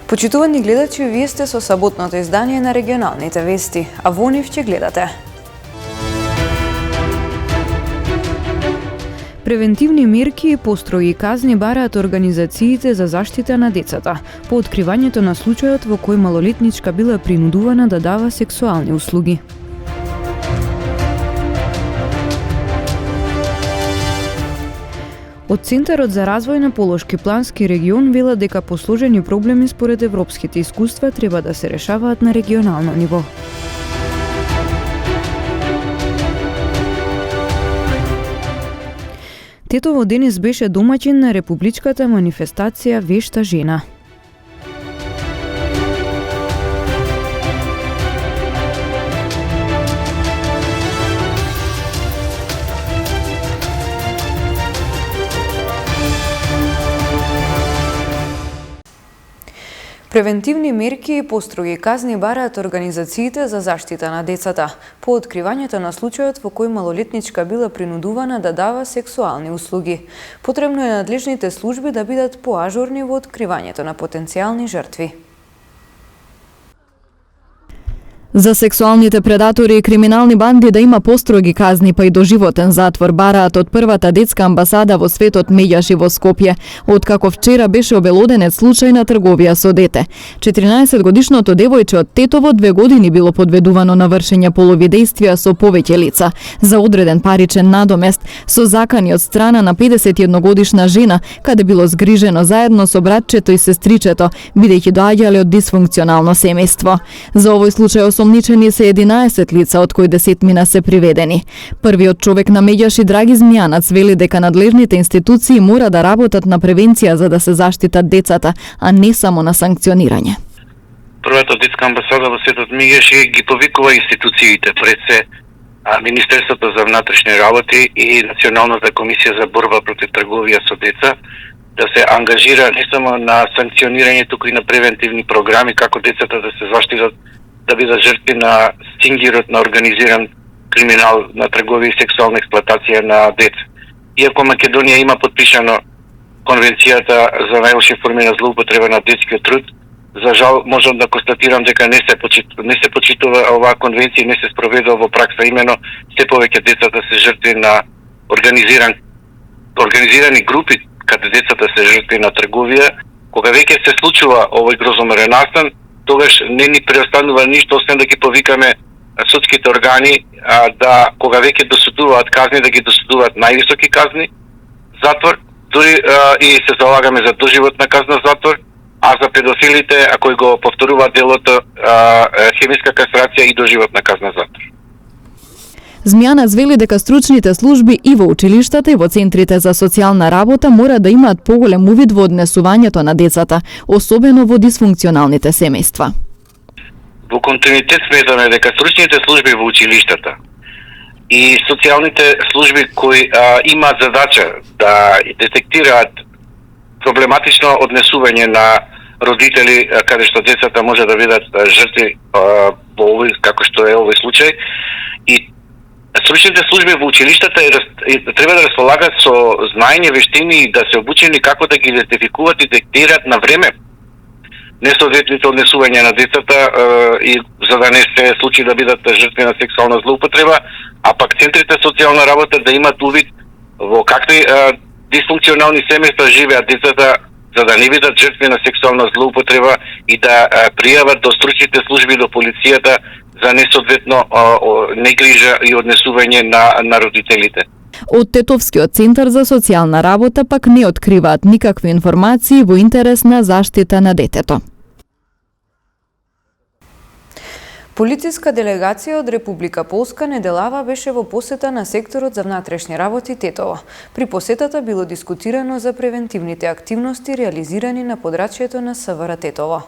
Почитувани гледачи, вие сте со саботното издание на регионалните вести, а во нив ќе гледате. Превентивни мерки и построги казни бараат организациите за заштита на децата по откривањето на случајот во кој малолетничка била принудувана да дава сексуални услуги. Од Центарот за развој на Полошки плански регион велат дека посложени проблеми според европските искуства треба да се решаваат на регионално ниво. Тетово денес беше домаќин на републичката манифестација Вешта жена. Превентивни мерки и построги казни бараат организациите за заштита на децата по откривањето на случајот во кој малолетничка била принудувана да дава сексуални услуги. Потребно е надлежните служби да бидат поажурни во откривањето на потенцијални жртви. За сексуалните предатори и криминални банди да има построги казни па и доживотен затвор бараат од првата детска амбасада во светот Меѓаши во Скопје, откако вчера беше обелоденет случај на трговија со дете. 14-годишното девојче од Тетово 2 години било подведувано на вршење полови дејствија со повеќе лица за одреден паричен надомест со закани од страна на 51-годишна жена, каде било згрижено заедно со братчето и сестричето, бидејќи доаѓале од дисфункционално семејство. За овој случај осомничени се 11 лица, од кои 10 се приведени. Првиот човек на Меѓаши, Драги Змијанац, вели дека надлежните институции мора да работат на превенција за да се заштитат децата, а не само на санкционирање. Првата детска амбасада во светот Меѓаши ги повикува институциите, пред се Министерството за внатрешни работи и Националната комисија за борба против трговија со деца, да се ангажира не само на санкционирање, туку и на превентивни програми како децата да се заштитат, да бидат жртви на стингирот на организиран криминал, на трговија и сексуална експлоатација на деца. Иако Македонија има подпишано Конвенцијата за најлоши форми на злоупотреба на детскиот труд, за жал можам да констатирам дека не се почитува оваа конвенција и не се спроведува во пракса. Имено се повеќе децата се жртви на организирани групи каде децата се жртви на трговија. Кога веќе се случува овој грозомерен настан, тогаш не ни преостанува ништо освен да ги повикаме судските органи да кога веќе досудуваат казни, да ги досудуваат највисоки казни затвор, дури и се залагаме за доживотна казна затвор, а за педофилите, ако го повторуваат делото, хемиска кастрација и доживотна казна затвор. Змијанац вели дека стручните служби и во училиштата и во центрите за социјална работа мора да имаат поголем увид во однесувањето на децата, особено во дисфункционалните семејства. Во континуитет сметаме дека стручните служби во училиштата и социјалните служби кои имаат задача да детектираат проблематично однесување на родители каде што децата може да бидат жртви во овој како што е овој случај, и стручните служби во училиштата треба да располагат со знаење, вештини и да се обучени како да ги идентификуваат и детектираат на време несоодветните однесувања на децата и за да не се случи да бидат жртви на сексуална злоупотреба, а пак центрите социјална работа да имат увид во какви дисфункционални семејства живеат децата, за да не бидат жртви на сексуална злоупотреба и да пријават до стручните служби, до полицијата за несоодветно негрижа и однесување на родителите. Од Тетовскиот центар за социјална работа пак не откриваат никакви информации во интерес на заштита на детето. Полициска делегација од Република Полска неделава беше во посета на секторот за внатрешни работи Тетово. При посетата било дискутирано за превентивните активности реализирани на подрачјето на СВР Тетово.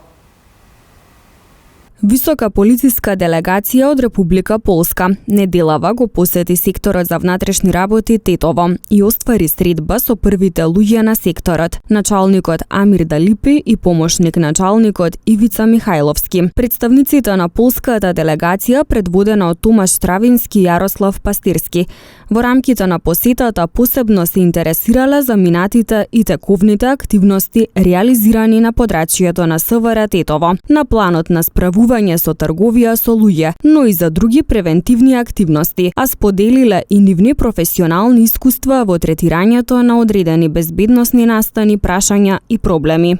Висока полициска делегација од Република Полска неделава го посети секторот за внатрешни работи Тетово и оствари средба со првите луѓе на секторот, началникот Амир Далипи и помошник началникот Ивица Михајловски. Представниците на полската делегација предводена од Томаш Стравински и Јарослав Пастирски во рамките на посетата посебно се интересирале за минатите и тековните активности реализирани на подрачјето на СВР Тетово, на планот на справување со трговија со луѓе, но и за други превентивни активности, а споделиле и нивни професионални искуства во третирањето на одредени безбедносни настани, прашања и проблеми.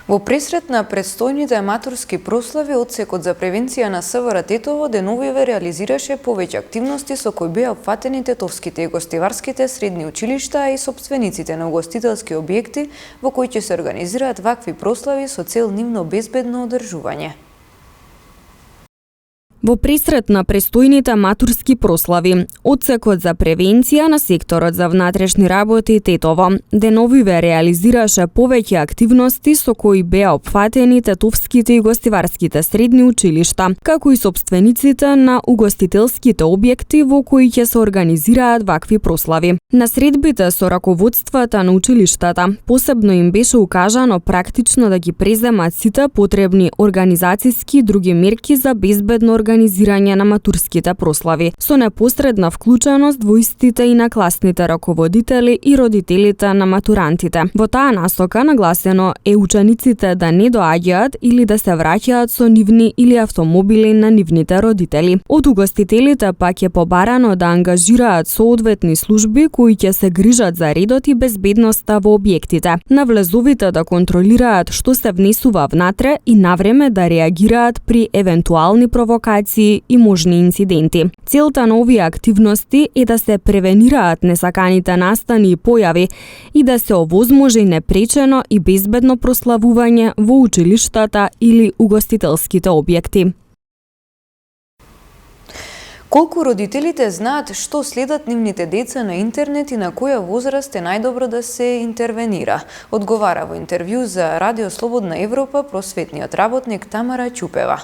Во пресрет на предстојните матурски прослави, Одсекот за превенција на СВР Тетово деновиве реализираше повеќе активности со кои беа опфатени тетовските и гостиварските средни училишта и сопствениците на угостителски објекти во кои ќе се организираат вакви прослави со цел нивно безбедно одржување. Во пресрет на престојните матурски прослави, Одсекот за превенција на секторот за внатрешни работи Тетово деновиве реализираше повеќе активности со кои беа опфатени тетовските и гостиварските средни училишта, како и сопствениците на угостителските објекти во кои ќе се организираат вакви прослави. На средбите со раководствата на училиштата посебно им беше укажано практично да ги преземат сите потребни организацијски и други мерки за безбедно организирање на матурските прослави, со непосредна вклученост во истите и на класните раководители и родителите на матурантите. Во таа насока нагласено е учениците да не доаѓаат или да се враќаат со нивни или автомобили на нивните родители. Од угостителите пак е побарано да ангажираат соодветни служби кои ќе се грижат за редот и безбедноста во објектите, навлезовите да контролираат што се внесува внатре и навреме да реагираат при евентуални провокации и можни инциденти. Целта на овие активности е да се превенираат несаканите настани и појави и да се овозможи непречено и безбедно прославување во училиштата или угостителските објекти. Колку родителите знаат што следат нивните деца на интернет и на која возраст е најдобро да се интервенира? Одговара во интервју за Радио Слободна Европа просветниот работник Тамара Ќупева.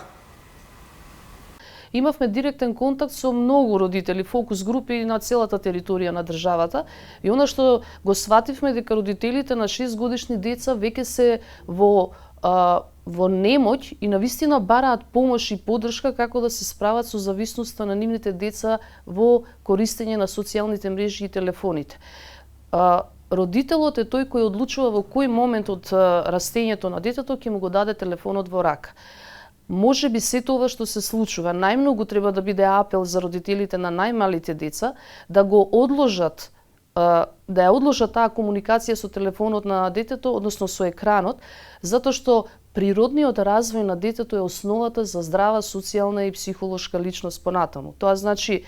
Имавме директен контакт со многу родители, фокус групи на целата територија на државата и она што го свативме дека родителите на 6 годишни деца веќе се во немоќ и навистина бараат помош и поддршка како да се справат со зависноста на нивните деца во користење на социјалните мрежи и телефоните. Родителот е тој кој одлучува во кој момент од растењето на детето ќе му го даде телефонот во рака. Може би сето ова што се случува, најмногу треба да биде апел за родителите на најмалите деца да го одложат, да ја одложат таа комуникација со телефонот на детето, односно со екранот, затоа што природниот развој на детето е основата за здрава социјална и психолошка личност понатаму. Тоа значи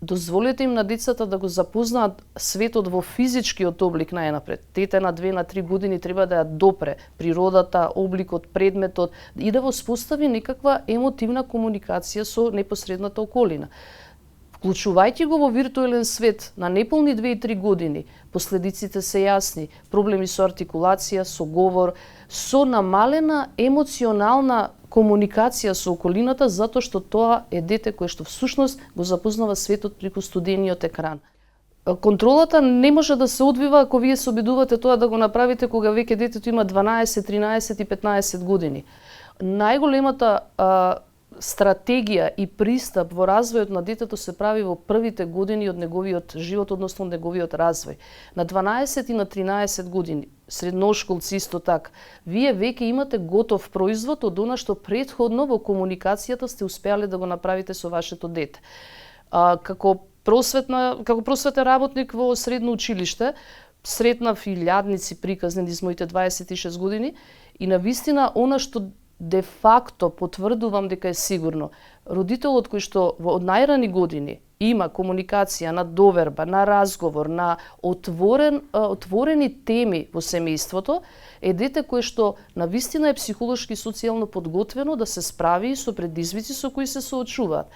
дозволете им на децата да го запознаат светот во физичкиот облик најнапред. Дете на 2 на 3 години треба да ја допре природата, обликот, предметот и да воспостави некаква емотивна комуникација со непосредната околина. Вклучувајќи го во виртуелен свет на неполни 2 и 3 години, последиците се јасни, проблеми со артикулација, со говор, со намалена емоционална комуникација со околината, затоа што тоа е дете кое што всушност го запознава светот преку студениот екран. Контролата не може да се одвива ако вие се обидувате тоа да го направите кога веќе детето има 12, 13 и 15 години. Најголемата стратегија и пристап во развојот на детето се прави во првите години од неговиот живот, односно од неговиот развој. На 12 и на 13 години, средношколци исто така, вие веќе имате готов производ од она што претходно во комуникацијата сте успеале да го направите со вашето дете. Како просветен работник во средно училиште, сретнав и илјадници приказни низ моите 26 години и навистина она што де факто потврдувам дека е сигурно. Родителот кој што од најрани години има комуникација на доверба, на разговор, на отворени теми во семејството, е дете кое што навистина е психолошки и социјално подготвено да се справи со предизвици со кои се соочуваат.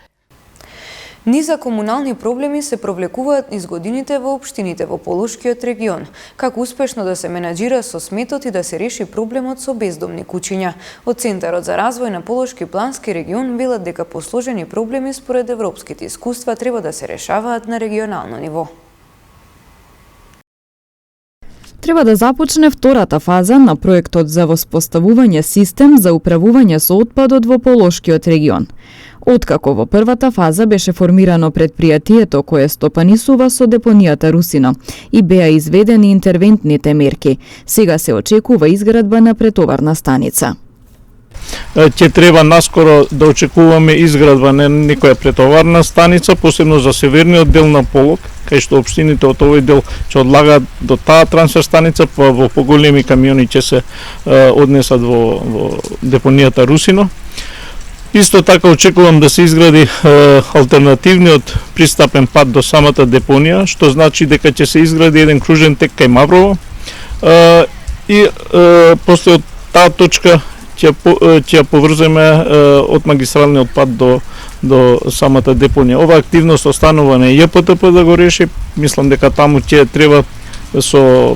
Низа комунални проблеми се провлекуваат низ годините во општините во Полошкиот регион. Како успешно да се менаџира со сметот и да се реши проблемот со бездомни куќиња. Од Центарот за развој на Полошки плански регион велат дека посложени проблеми според европските искуства треба да се решаваат на регионално ниво. Треба да започне втората фаза на проектот за воспоставување систем за управување со отпадот во Полошкиот регион. Откако во првата фаза беше формирано предпријатието кое стопанисува со депонијата Русино и беа изведени интервентните мерки, сега се очекува изградба на претоварна станица. Ќе треба наскоро да очекуваме изградба на некоја претоварна станица, посебно за северниот дел на Полог, кај што општините од овој дел ќе одлагаат до таа трансфер станица, па во поголеми камиони ќе се однесат во депонијата Русино. Исто така очекувам да се изгради алтернативниот пристапен пат до самата депонија, што значи дека ќе се изгради еден кружен тек кај Маврово и после од таа точка ќе поврземе од магистралниот пат до самата депонија. Ова активност останува на ЈПТП да го реши. Мислам дека таму ќе треба со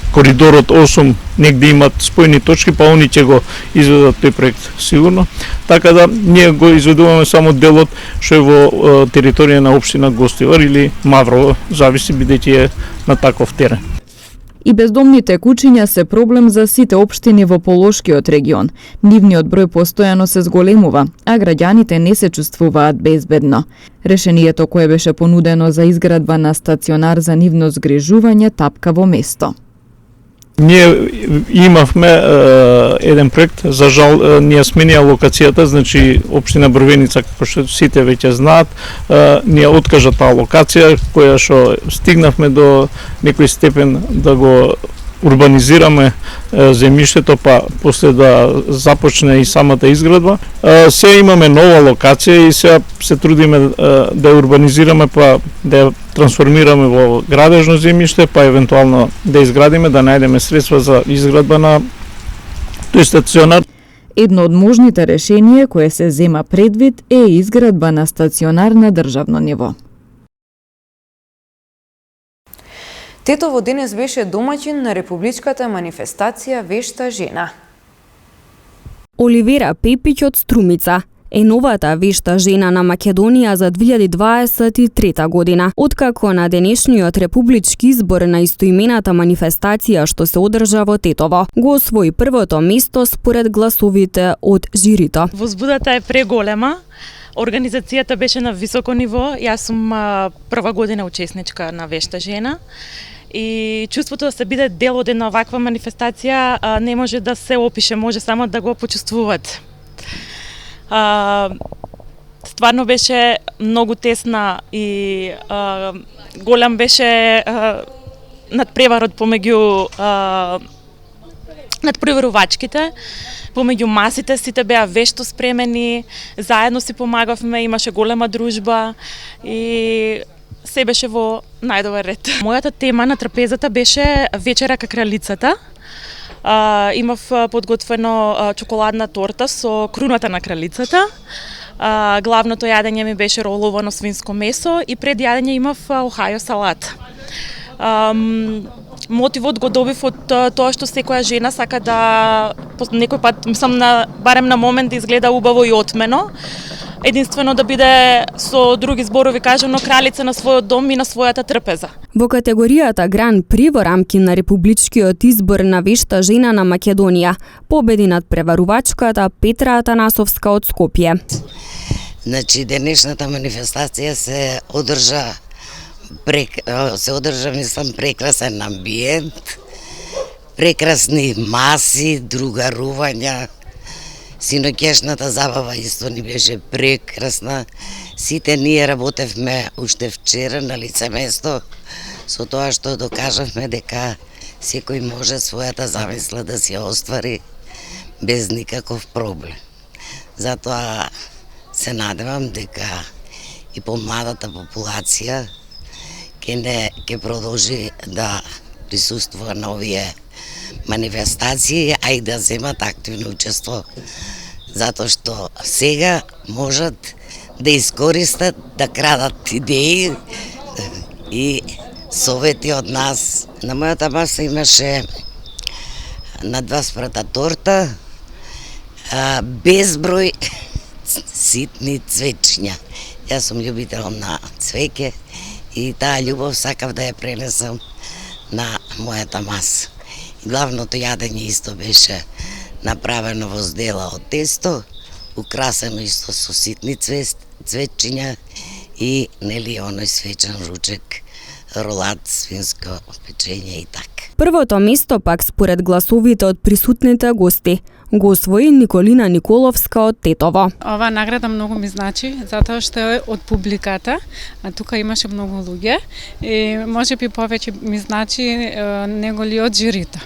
коридорот 8 негде имат спојни точки, па они ќе го изведат тој проект сигурно. Така да ние го изведуваме само делот што е во територија на општина Гостивар или Маврово, зависи бидејќи е на таков терен. И бездомните куќиња се проблем за сите општини во Полошкиот регион. Нивниот број постојано се зголемува, а граѓаните не се чувствуваат безбедно. Решението кое беше понудено за изградба на стационар за нивно згрижување тапка во место. Ние имавме еден проект, за жал ние сменија локацијата, значи општина Брвеница, како што сите веќе знаат, ние откажа таа локација, која што стигнавме до некој степен да го урбанизираме земјиштето, па после да започне и самата изградба. Сега имаме нова локација и сега се трудиме да ја урбанизираме, па да ја трансформираме во градежно земјиште, па евентуално да изградиме, да најдеме средства за изградба на тој стационар. Едно од можните решенија кое се зема предвид е изградба на стационар на државно ниво. Тетово денес беше домаќин на републичката манифестација Вешта жена. Оливера Пепиќ од Струмица е новата вешта жена на Македонија за 2023 година. Откако на денешниот републички избор на истоимената манифестација што се одржа во Тетово, го освои првото место според гласовите од жирито. Возбудата е преголема. Организацијата беше на високо ниво. Јас сум прва година учесничка на Вешта жена. И чувството да се биде дел од една ваква манифестација не може да се опише, може само да го почувствуват. Стварно беше многу тесна и голем беше надпреварот помеѓу надпреварувачките, помеѓу масите, сите беа вешто спремени, заедно си помагавме, имаше голема дружба и се беше во најдобар ред. Мојата тема на трапезата беше вечера ка кралицата. Имав подготвено чоколадна торта со круната на кралицата. Главното јадење ми беше роловано свинско месо и пред јадење имав охајо салат. Мотивот го добив од тоа што секоја жена сака да некој пат, мислам, барем на момент да изгледа убаво и отмено. Единствено да биде, со други зборови кажано, кралица на својот дом и на својата трпеза. Во категоријата Гран При во рамки на републичкиот избор на вешта жена на Македонија победи над преварувачката Петра Атанасовска од Скопје. Значи, денешната манифестација се одржа, мислам, прекрасен амбиент, прекрасни маси, другарувања. Синоќешната забава исто ни беше прекрасна. Сите ние работевме уште вчера на лице место со тоа што докажавме дека секој може својата замисла да си оствари без никаков проблем. Затоа се надевам дека и помладата популација ќе продолжи да присуствува на овие манифестации, а и да земат активно учество, затоа што сега можат да искористат, да крадат идеи и совети од нас. На мојата маса имаше на 2 спрата торта, безброј ситни цвечиња. Јас сум љубител на цвеќе и таа љубов сакав да ја пренесам на мојата маса. И главното јадење исто беше направено во здела од тесто, украсено исто со ситни цвечиња и нели оној свечен ручек, ролат, свинско печење и така. Првото место пак според гласовите од присутните гости го освои Николина Николовска од Тетово. Ова награда многу ми значи, затоа што е од публиката, а тука имаше многу луѓе и можеби повеќе ми значи него ли од жирито.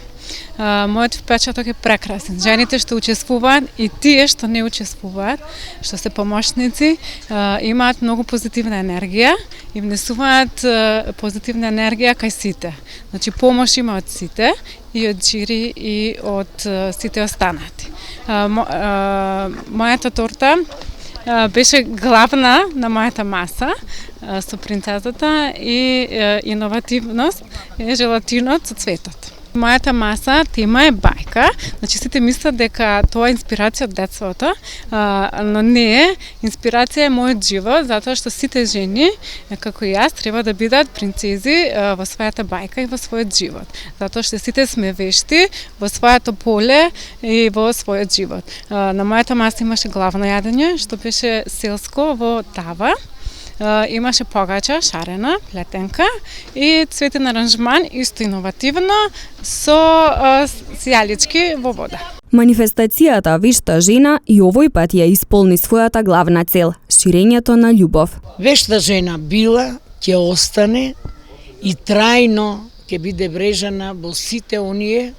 Мојот впечаток е прекрасен. Жените што учествуваат и тие што не учествуваат, што се помошници, имаат многу позитивна енергија и внесуваат позитивна енергија кај сите. Значи помош има од сите, и од жири и од сите останати. Мојата торта беше главна на мојата маса со принцезата и иновативност е желатинот со цветот. Мојата маса тема е бајка, значи сите мислат дека тоа е инспирација од детството, но не е, инспирација е мојот живот, затоа што сите жени, како и јас, треба да бидат принцези во својата бајка и во својот живот. Затоа што сите сме вешти во своето поле и во својот живот. На мојата маса имаше главно јадење, што беше селско во тава. Имаше погача, шарена, плетенка и цветен аранжман, исто иновативно, со сијалички во вода. Манифестацијата Вешта жена и овој пат ја исполни својата главна цел – ширењето на љубов. Вешта жена била, ќе остане и трајно ќе биде врежана во сите оние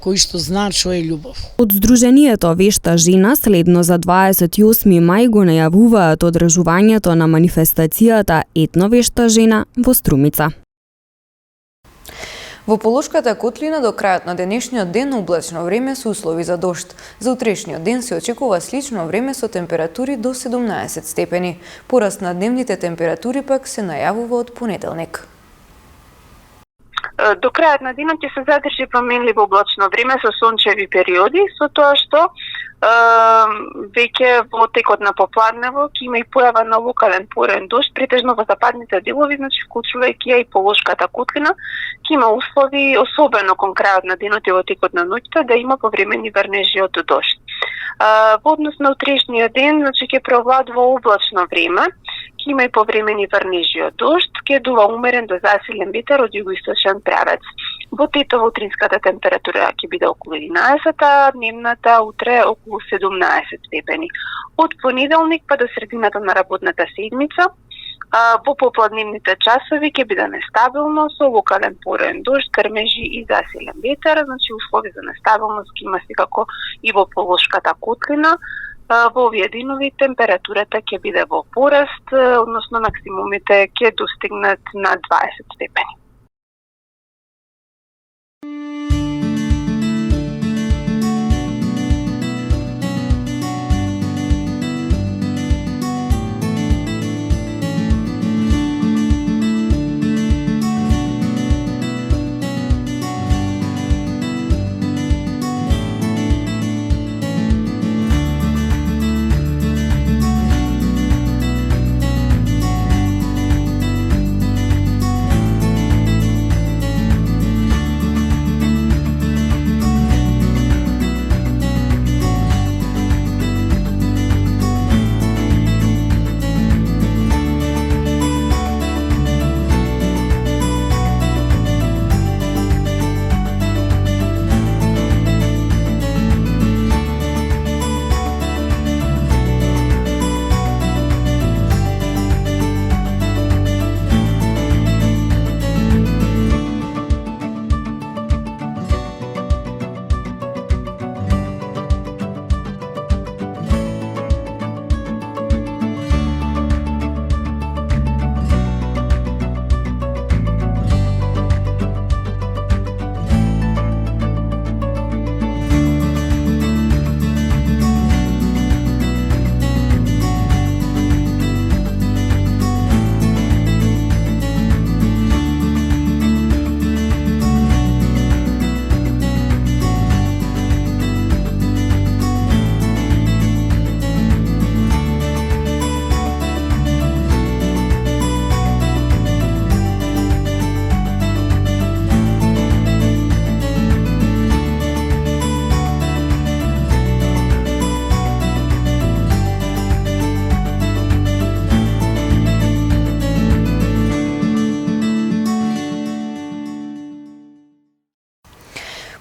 кои што знаат што е љубов. Од Сдруженијето Вешта жена следно за 28 мај го најавуваат одржувањето на манифестацијата Етно Вешта жена во Струмица. Во Полошката котлина до крајот на денешниот ден облачно време со услови за дожд. За утрешниот ден се очекува слично време со температури до 17 степени. Пораст на дневните температури пак се најавува од понеделник. До крајот на денот ќе се задржи променливо облачно време со сончеви периоди, со тоа што веќе во текот на попладнево ќе има и појава на локален порен дожд, претежно во западните делови, значи вклучувајќи ја и Полошката котлина, ќе има услови, особено кон крајот на денот и во текот на ноќта, да има повремени врнежи од дожд. Во однос на утрешниот ден, значи ќе преовладува облачно време, ќе има и повремени врнежи од дожд, ќе дува умерен до засилен ветер од југоисточен правец. Во Тетово утринската температура ќе биде околу 11, а дневната утре околу 17 степени. Од понеделник па до средината на работната седмица, во попладневните часови ќе биде нестабилно со локален порен дожд, грмежи и засилен ветер, значи услови за нестабилност ќе има секако и во Полошката котлина. Во овие денови температурата ќе биде во пораст, односно максимумите ќе достигнат на 20 степени.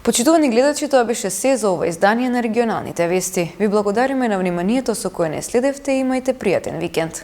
Почитувани гледачи, тоа беше се за ова издание на регионалните вести. Ви благодариме на вниманието со кое не следевте и имајте пријатен викенд.